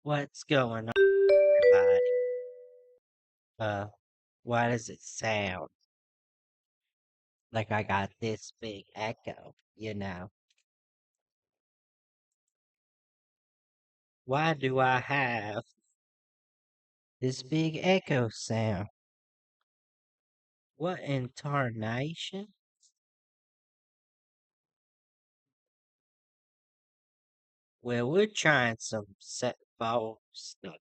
What's going on, everybody? Uh, why does it sound like I got this big echo, you know? Why do I have this big echo sound? What in tarnation? Well, we're trying some set ball stuff.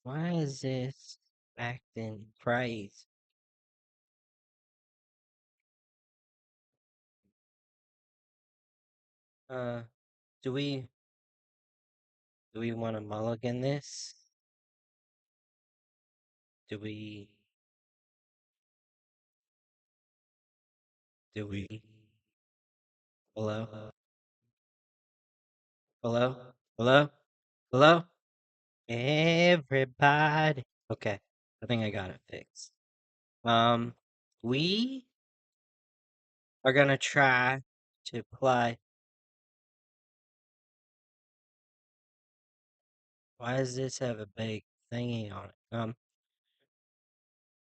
Why is this acting crazy? Uh, do we want to mulligan this? Do we do we hello? Hello? Hello? Hello? Everybody. Okay, I think I got it fixed. Um, we are gonna try to play. Why does this have a big thingy on it?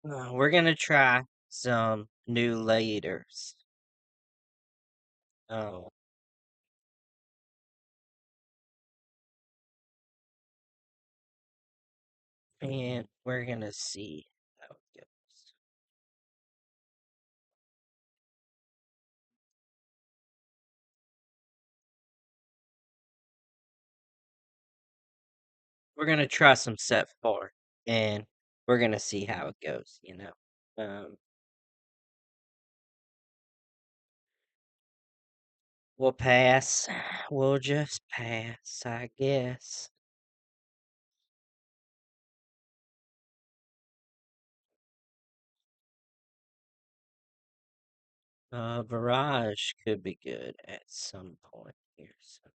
We're gonna try some new leaders. Oh, and we're gonna see how it goes. We're gonna try some set four, and we're gonna see how it goes. Um, we'll pass. We'll just pass, I guess. Barrage could be good at some point here. So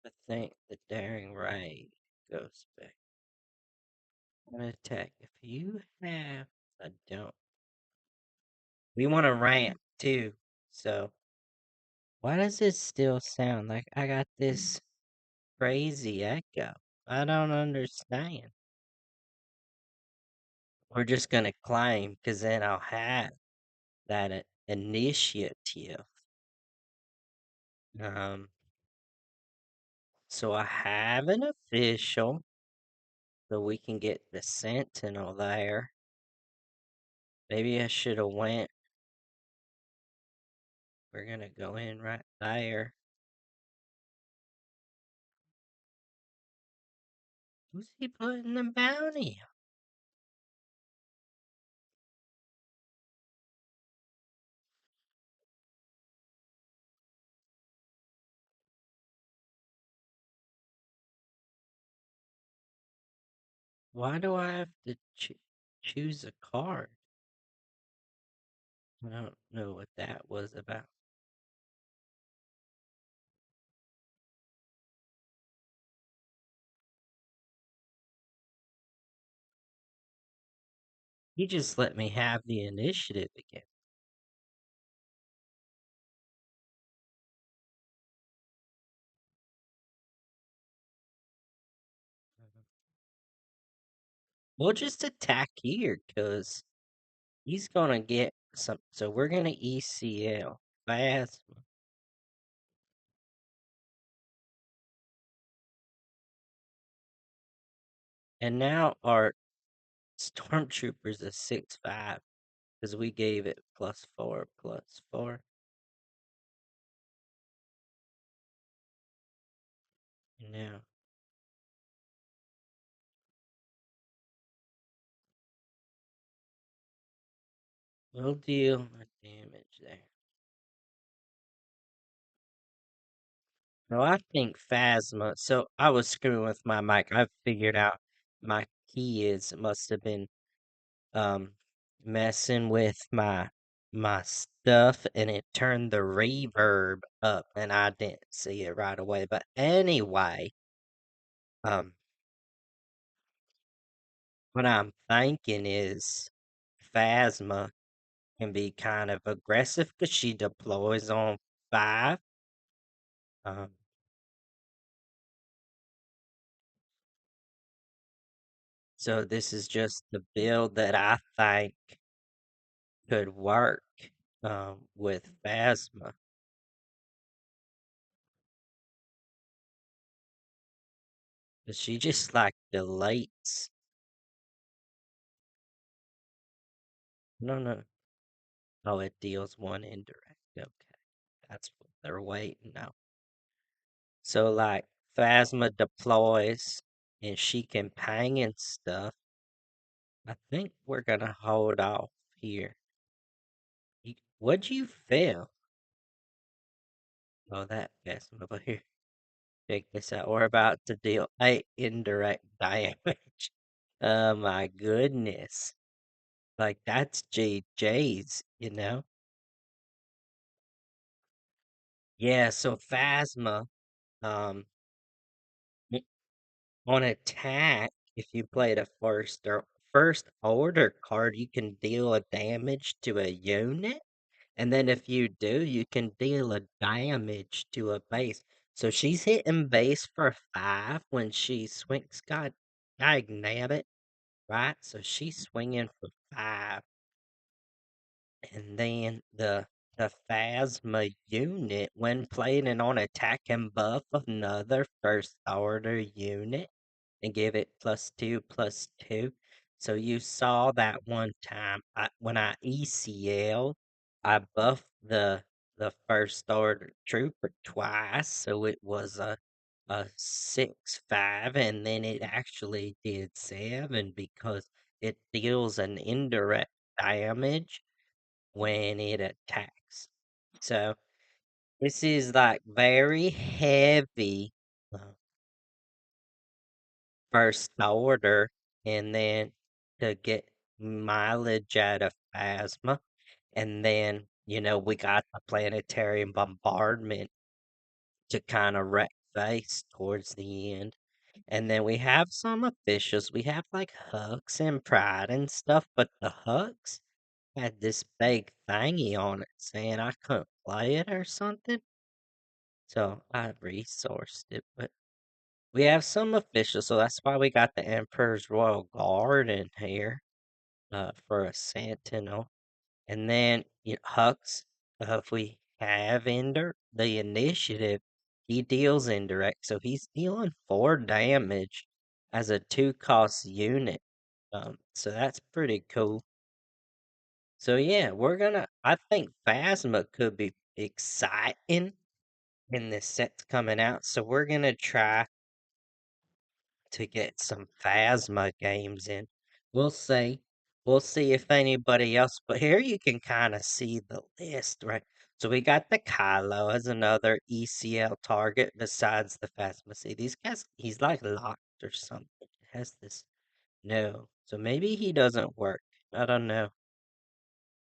I think the Daring Ray goes back. An attack. If you have a don't. We want to ramp too. So why does it still sound like I got this crazy echo? I don't understand. We're just gonna claim because then I'll have that initiative. Um, so I have an official. So we can get the Sentinel there. Maybe I should have went. We're gonna go in right there. Who's he putting the bounty? Why do I have to choose a card? I don't know what that was about. He just let me have the initiative again. We'll just attack here because he's gonna get some. So we're gonna ECL fast. And now our Stormtrooper's a 6/5 because we gave it +4/+4. And now we'll deal damage there. No, I think phasma. So I was screwing with my mic. I figured out my keys must have been um messing with my stuff and it turned the reverb up and I didn't see it right away. But anyway, um what I'm thinking is phasma can be kind of aggressive because she deploys on 5. Um So this is just the build that I think could work with phasma. But she just like deletes. No, no. Oh, it deals one indirect. Okay. That's what they're waiting on. So like phasma deploys and she can ping and stuff. I think we're gonna hold off here. What'd you feel? Oh, that phasma over here. Check this out. We're about to deal 8 indirect damage. Oh my goodness. Like that's GG's, you know? Yeah, so Phasma, um m- on attack, if you played a first order card, you can deal a damage to a unit. And then if you do, you can deal a damage to a base. So she's hitting base for 5 when she swings. God, dang, right? So she's swinging for 5, and then the phasma unit, when playing and on attack, can buff another first order unit and give it +2/+2. So you saw that one time when I ECL, I buffed the first order trooper twice, so it was a 6/5, and then it actually did 7 because it deals an indirect damage when it attacks. So this is like very heavy uh, first order, and then to get mileage out of Phasma, and then we got the planetary bombardment to kind of wreck face towards the end. And then we have some officials. We have like Hux and Pride and stuff, but the Hux had this big thingy on it saying I couldn't play it or something. So I resourced it, but we have some officials, so that's why we got the Emperor's Royal Guard in here for a Sentinel. And then Hux, if we have the initiative, he deals indirect, so he's dealing 4 damage as a 2-cost unit. So that's pretty cool. So yeah, I think Phasma could be exciting in this set's coming out. So we're gonna try to get some Phasma games in. We'll see. We'll see if anybody else. But here you can kind of see the list, right? So we got the Kylo as another ECL target besides the Phasma. See, these guys, he's like locked or something. It has this no. So maybe he doesn't work. I don't know.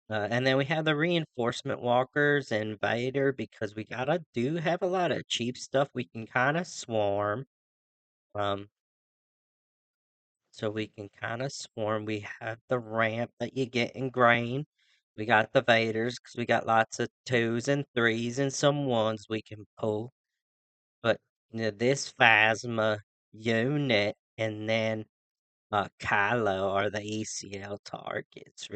And then we have the reinforcement walkers and Vader because we gotta do have a lot of cheap stuff. We can kind of swarm. Um, so we can kind of swarm. We have the ramp that you get in grain. We got the Vaders because we got lots of 2s and 3s and some 1s we can pull. But this Phasma unit and then Kylo are the ECL targets.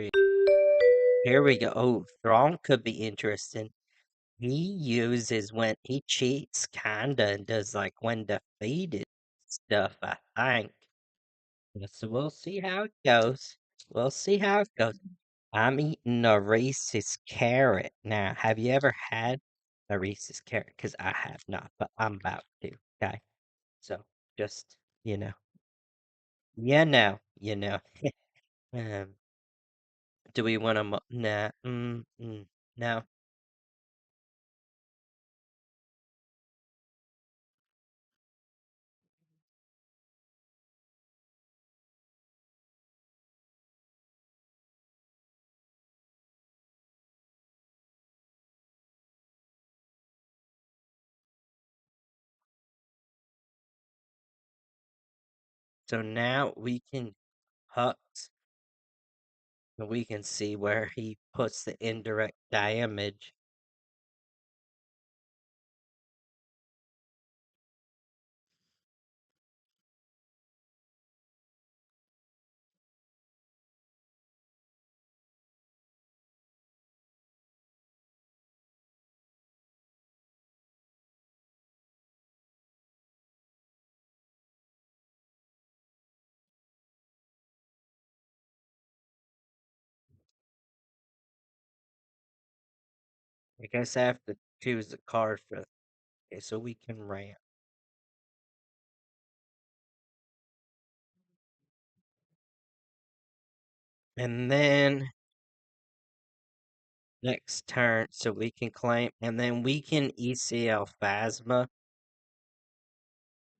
Here we go. Oh, Thrawn could be interesting. He uses when he cheats kinda and does like when defeated stuff, I think. So we'll see how it goes. We'll see how it goes. I'm eating a Reese's carrot now. Have you ever had a Reese's carrot? Because I have not, but I'm about to. Okay. So just, you know, you know. Um, do we want to? Nah, no. So now we can hux and we can see where he puts the indirect damage. I guess I have to choose a card for. Okay, so we can ramp. And then next turn, so we can claim, and then we can ECL Phasma,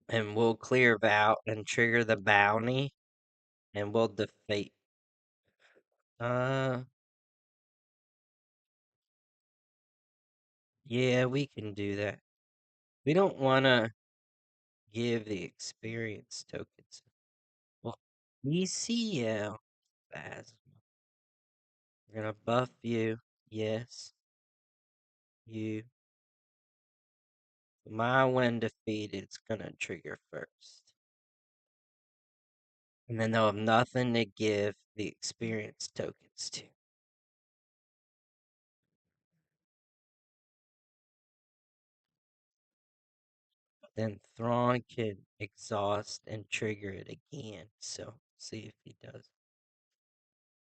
and we'll clear out and trigger the bounty, and we'll defeat. Uh, yeah, we can do that. We don't want to give the experience tokens. Well, ECL Phasma. We're gonna buff you. Yes, you. My when defeated, it's gonna trigger first. And then they'll have nothing to give the experience tokens to. Then Thrawn can exhaust and trigger it again. So see if he does.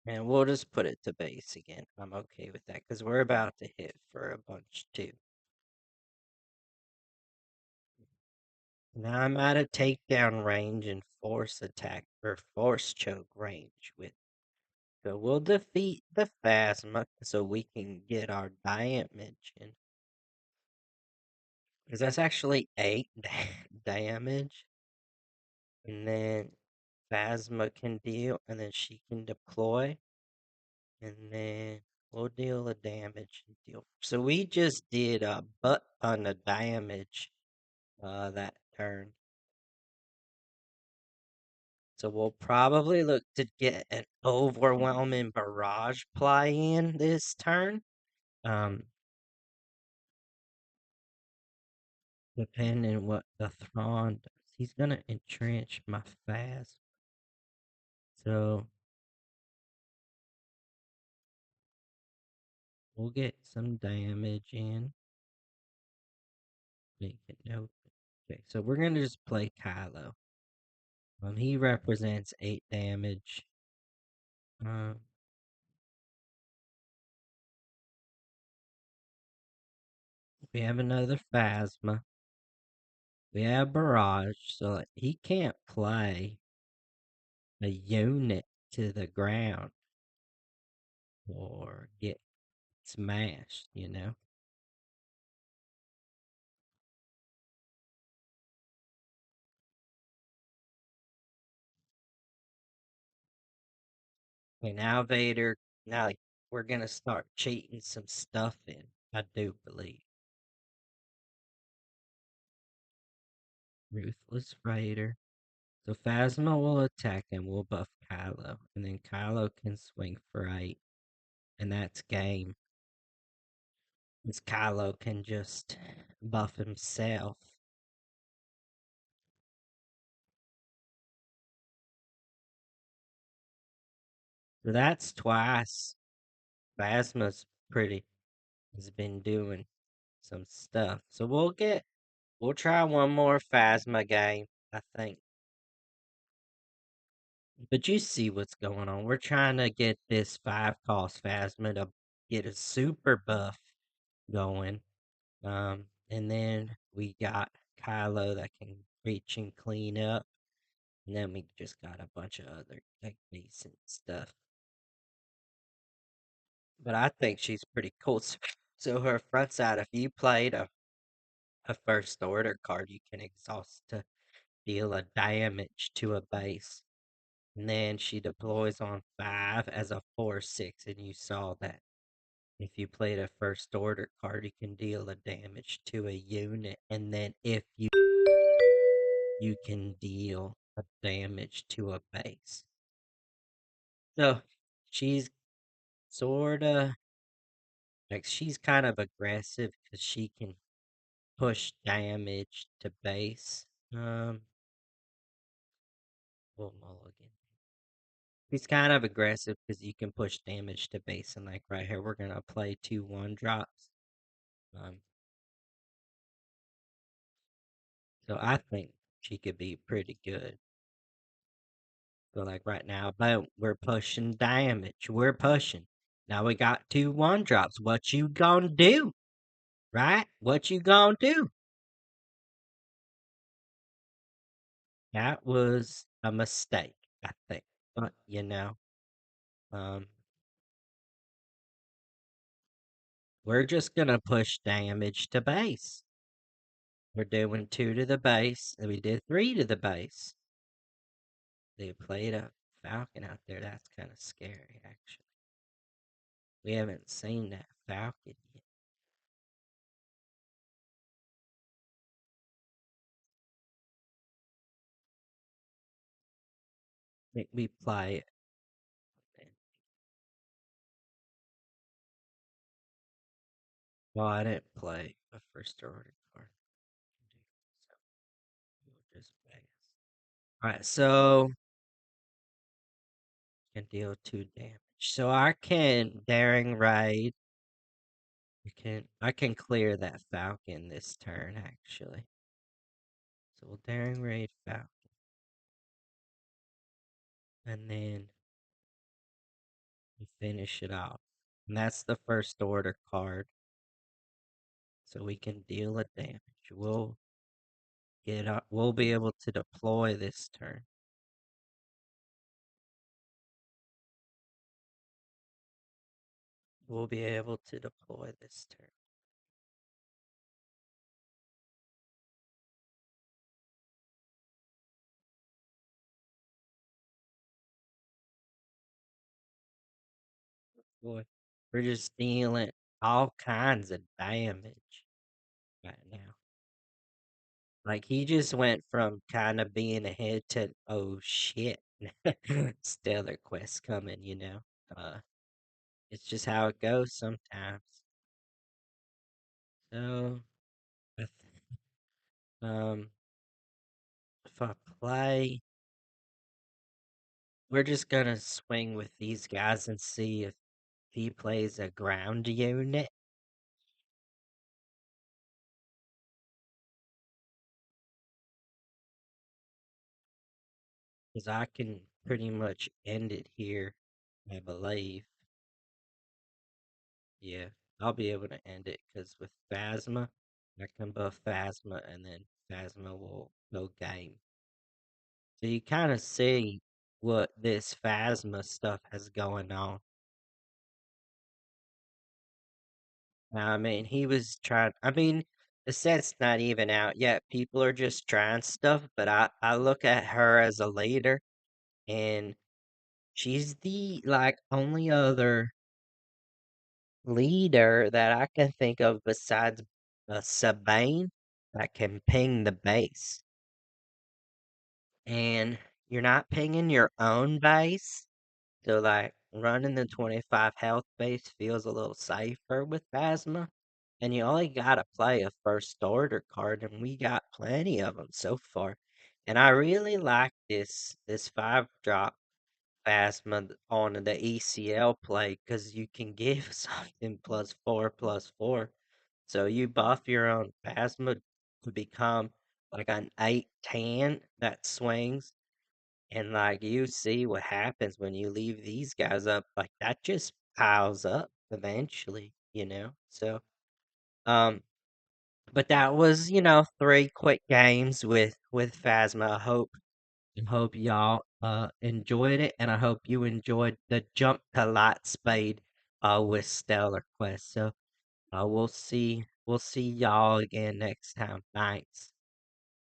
And we'll just put it to base again. I'm okay with that because we're about to hit for a bunch too. Now I'm out of takedown range and force attack or force choke range with. So we'll defeat the Phasma so we can get our damage in. Because that's actually 8 damage. And then Phasma can deal, and then she can deploy. And then we'll deal the damage and deal. So we just did a butt ton of damage that turn. So we'll probably look to get an overwhelming barrage play in this turn. Um, Depending what the Thrawn does. He's gonna entrench my fast. So we'll get some damage in. Make it open. Okay, so we're gonna just play Kylo. He represents 8 damage. Um, we have another Phasma. We have Barrage, so he can't play a unit to the ground or get smashed, you know? Okay, now Vader, now we're gonna start cheating some stuff in, I do believe. Ruthless Raider. So Phasma will attack and we'll buff Kylo. And then Kylo can swing for 8. And that's game. Because Kylo can just buff himself. So that's twice. Phasma's pretty has been doing some stuff. So we'll try one more Phasma game, I think. But you see what's going on. We're trying to get this 5 cost Phasma to get a super buff going. And then we got Kylo that can reach and clean up. And then we just got a bunch of other like decent stuff. But I think she's pretty cool. So her front side, if you played a first order card, you can exhaust to deal a damage to a base. And then she deploys on 5 as a 4/6, and you saw that. If you played a first order card, you can deal a damage to a unit, and then if you can deal a damage to a base. So she's sorta like she's kind of aggressive because she can push damage to base. Well, mulligan. He's kind of aggressive because you can push damage to base, and like right here, we're gonna play 2/1 drops. Um, so I think she could be pretty good. So like right now, boom, we're pushing damage. We're pushing. Now we got 2/1 drops. What you gonna do? Right? What you gonna do? That was a mistake, I think. But um, we're just gonna push damage to base. We're doing 2 to the base, and we did 3 to the base. They played a falcon out there. That's kind of scary, actually. We haven't seen that falcon yet. Make me play it. Well, I didn't play a first order card. So we'll just pass. Alright, so can deal 2 damage. So I can daring raid. I can clear that falcon this turn actually. So we'll daring raid falcon. And then we finish it off. And that's the first order card. So we can deal a damage. We'll be able to deploy this turn. We'll be able to deploy this turn. Boy, we're just dealing all kinds of damage right now. Like he just went from kind of being ahead to oh shit, stellar quest coming. Uh, it's just how it goes sometimes. So, I um, if I play, we're just gonna swing with these guys and see if he plays a ground unit. Because I can pretty much end it here, I believe. Yeah, I'll be able to end it because with Phasma, I can buff Phasma and then Phasma will go game. So you kind of see what this Phasma stuff has going on. Now, I mean, he was trying, I mean, the set's not even out yet. People are just trying stuff, but I look at her as a leader and she's the like only other leader that I can think of besides Sabine that can ping the base. And you're not pinging your own base. So, like, running the 25 health base feels a little safer with Phasma. And you only gotta play a first order card, and we got plenty of them so far. And I really like this 5-drop Phasma on the ECL play because you can give something +4/+4. So you buff your own Phasma to become like an 8/10 that swings. And like you see what happens when you leave these guys up, like that just piles up eventually. So um but that was 3 quick games with Phasma. I hope y'all enjoyed it, and I hope you enjoyed the jump to light speed with Stellar Quest. So we'll see y'all again next time. Thanks.